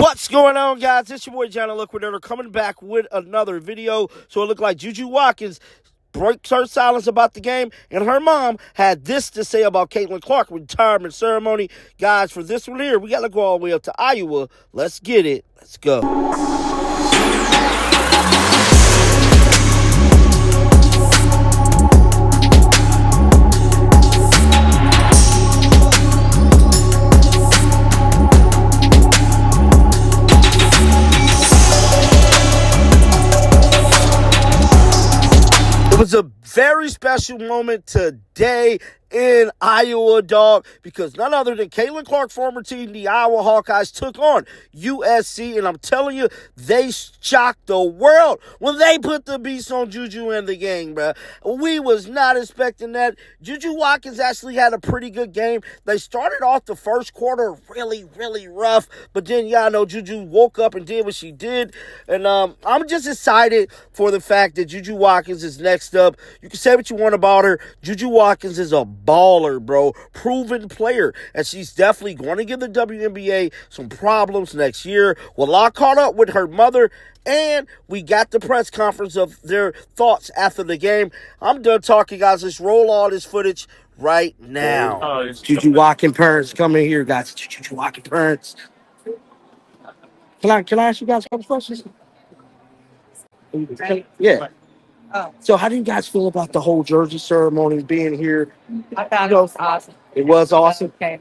What's going on, guys? It's your boy Johnny Liquidator coming back with another video. So it looked like JuJu Watkins breaks her silence about the game, and her mom had this to say about Caitlin Clark's retirement ceremony. Guys, for this one here, we got to go all the way up to Iowa. Let's get it. Let's go. It was a very special moment today in Iowa, dog, because none other than Caitlin Clark's former team, the Iowa Hawkeyes, took on USC, and I'm telling you, they shocked the world when they put the beast on JuJu and the gang, bruh. We was not expecting that. JuJu Watkins actually had a pretty good game. They started off the first quarter really, really rough, but then, y'all know, JuJu woke up and did what she did, and I'm just excited for the fact that JuJu Watkins is next up. You can say what you want about her. JuJu Watkins is a baller, bro. Proven player. And she's definitely going to give the WNBA some problems next year. Well, I caught up with her mother, and we got the press conference of their thoughts after the game. I'm done talking, guys. Let's roll all this footage right now. JuJu Watkins parents coming here, guys. JuJu Watkins parents. Can I ask you guys a couple questions? Yeah. So how do you guys feel about the whole jersey ceremony being here? I thought it was awesome. It was awesome? Okay.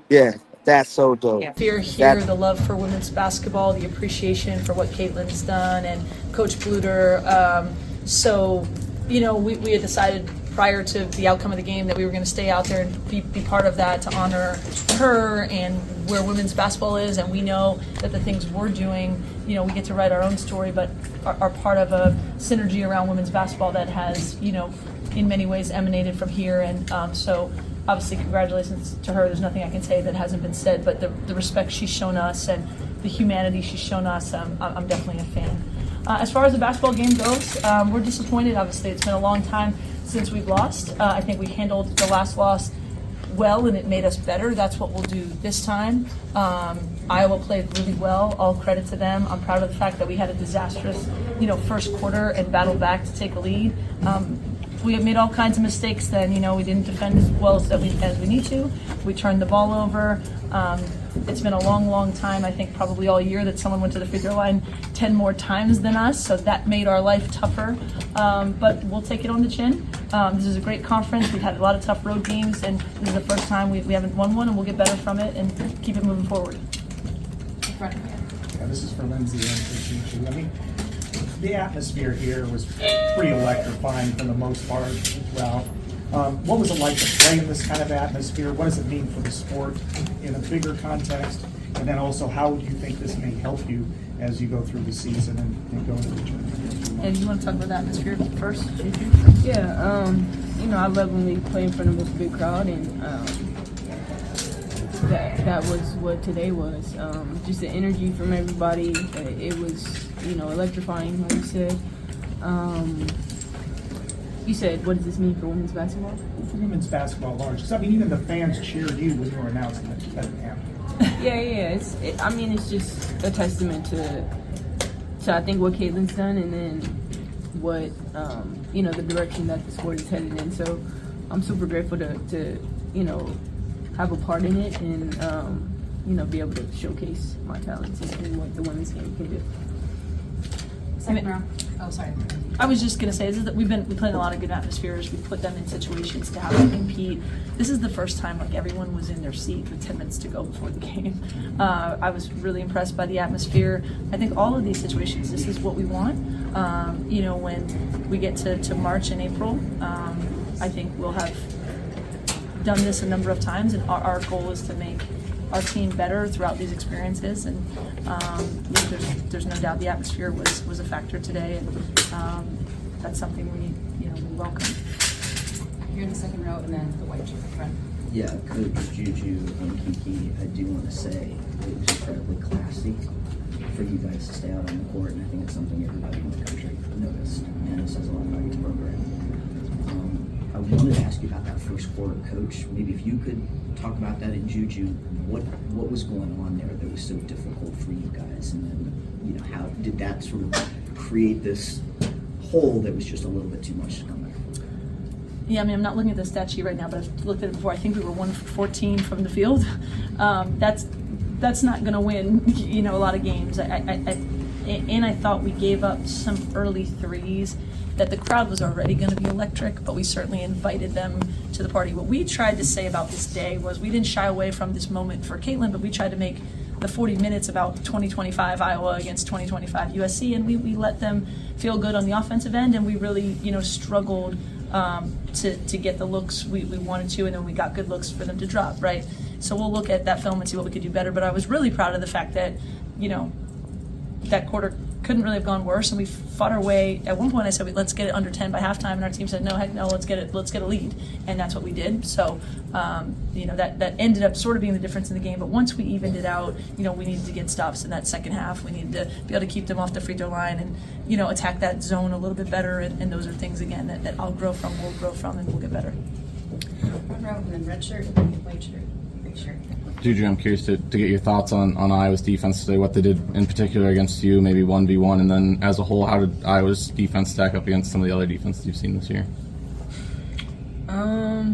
Yeah, that's so dope. Yeah. Fear here, the love for women's basketball, the appreciation for what Caitlin's done, and Coach Bluter. So, you know, we had decided prior to the outcome of the game that we were going to stay out there and be part of that to honor her and where women's basketball is. And we know that the things we're doing, you know, we get to write our own story, but are part of a synergy around women's basketball that has, you know, in many ways emanated from here. And so obviously congratulations to her. There's nothing I can say that hasn't been said, but the respect she's shown us and the humanity she's shown us, I'm definitely a fan. As far as the basketball game goes, we're disappointed. Obviously, it's been a long time since we've lost. I think we handled the last loss well, and it made us better. That's what we'll do this time. Iowa played really well. All credit to them. I'm proud of the fact that we had a disastrous, you know, first quarter and battled back to take a lead. We have made all kinds of mistakes then. You know, we didn't defend as well as we need to. We turned the ball over. It's been a long, long time, I think probably all year, that someone went to the free throw line 10 more times than us, so that made our life tougher. But we'll take it on the chin. This is a great conference. We've had a lot of tough road games, and this is the first time we haven't won one, and we'll get better from it and keep it moving forward. Yeah, this is for Lindsay and for JuJu. I mean, the atmosphere here was pretty electrifying for the most part throughout. What was it like to play in this kind of atmosphere? What does it mean for the sport in a bigger context? And then also, how do you think this may help you as you go through the season and go into the tournament? And you want to talk about the atmosphere first, JuJu? Yeah, you know, I love when we play in front of a big crowd, and that was what today was. Just the energy from everybody. It was, you know, electrifying, like you said. You said, what does this mean for women's basketball? For women's basketball at large. 'Cause, I mean, even the fans cheered you when you were announcing that that didn't happen. Yeah. I mean, it's just a testament to I think what Caitlin's done, and then what you know, the direction that the sport is headed in. So I'm super grateful to you know, have a part in it, and you know, be able to showcase my talents and what the women's game can do. Second round. Oh, sorry. I was just going to say, we played in a lot of good atmospheres. We put them in situations to have them compete. This is the first time like everyone was in their seat with 10 minutes to go before the game. I was really impressed by the atmosphere. I think all of these situations, this is what we want. You know, when we get to March and April, I think we'll have done this a number of times, and our goal is to make our team better throughout these experiences, and there's no doubt the atmosphere was a factor today, and that's something we welcome. You're in the second row, and then the white shirt front. Yeah, Coach JuJu and Kiki, I do want to say it was incredibly classy for you guys to stay out on the court, and I think it's something everybody in the country noticed, and it says a lot about your program. I wanted to ask you about that first quarter, Coach. Maybe if you could talk about that in JuJu, what was going on there that was so difficult for you guys? did that sort of create this hole that was just a little bit too much to come back from? Yeah, I mean, I'm not looking at the stat sheet right now, but I've looked at it before. I think we were 1 for 14 from the field. That's not going to win, a lot of games. And I thought we gave up some early threes that the crowd was already going to be electric, but we certainly invited them to the party. What we tried to say about this day was we didn't shy away from this moment for Caitlin, but we tried to make the 40 minutes about 2025 Iowa against 2025 USC, and we let them feel good on the offensive end, and we really, struggled to get the looks we wanted to, and then we got good looks for them to drop, right? So we'll look at that film and see what we could do better, but I was really proud of the fact that, that quarter couldn't really have gone worse, and we fought our way. At one point I said, let's get it under 10 by halftime, and our team said, no, heck no, let's get a lead, and that's what we did. So that ended up sort of being the difference in the game, but once we evened it out, we needed to get stops in that second half. We needed to be able to keep them off the free throw line and attack that zone a little bit better, and those are things again that I'll grow from, we'll grow from, and we'll get better. Front row and then red shirt and then white shirt. Big shirt. JuJu, I'm curious to get your thoughts on Iowa's defense today, what they did in particular against you, maybe 1v1, and then as a whole, how did Iowa's defense stack up against some of the other defenses you've seen this year? Let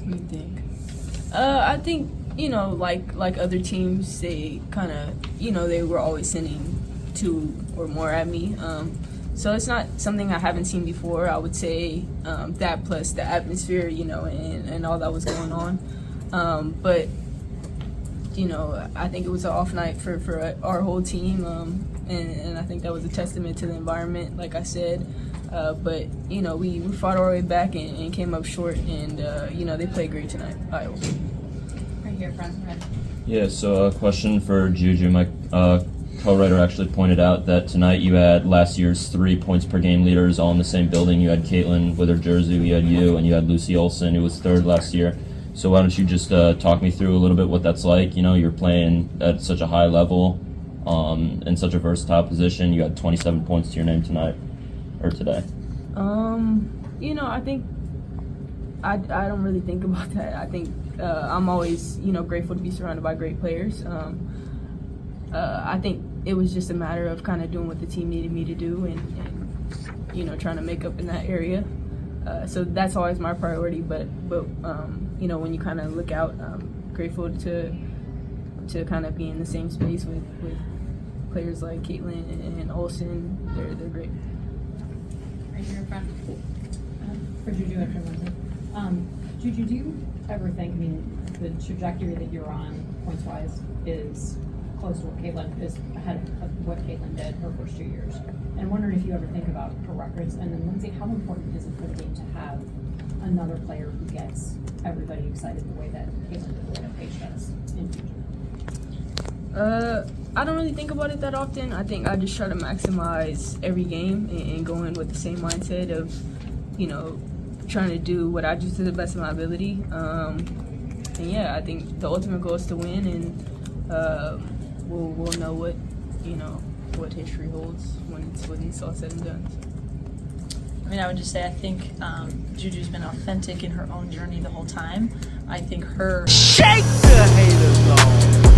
me think. I think, like other teams, they kind of, they were always sending 2 or more at me. So it's not something I haven't seen before. I would say that plus the atmosphere, and all that was going on. But, I think it was an off night for our whole team. And I think that was a testament to the environment, like I said. But, we fought our way back and came up short. And, they played great tonight, Iowa. Right here, front red. Yeah, so a question for JuJu. My co-writer actually pointed out that tonight you had last year's 3 points per game leaders all in the same building. You had Caitlin with her jersey, you had you, and you had Lucy Olson, who was 3rd last year. So why don't you just talk me through a little bit what that's like? You're playing at such a high level, in such a versatile position. You had 27 points to your name tonight, or today. I think I don't really think about that. I think I'm always, grateful to be surrounded by great players. I think it was just a matter of kind of doing what the team needed me to do and trying to make up in that area. So that's always my priority. But when you kind of look out, I'm grateful to kind of be in the same space with players like Caitlin and Olsen. They're great. Right here in front. For JuJu and for Lindsay. JuJu, do you ever think, the trajectory that you're on, points-wise, is close to what Caitlin is ahead of what Caitlin did her first 2 years? And I'm wondering if you ever think about her records. And then, Lindsay, how important is it for the game to have another player who gets everybody excited the way that Caitlin did, the way that Paige does in JuJu? I don't really think about it that often. I think I just try to maximize every game and go in with the same mindset of, trying to do what I do to the best of my ability. And yeah, I think the ultimate goal is to win, and we'll know what history holds when it's all said and done. I would just say I think JuJu's been authentic in her own journey the whole time. I think her Shake the haters off.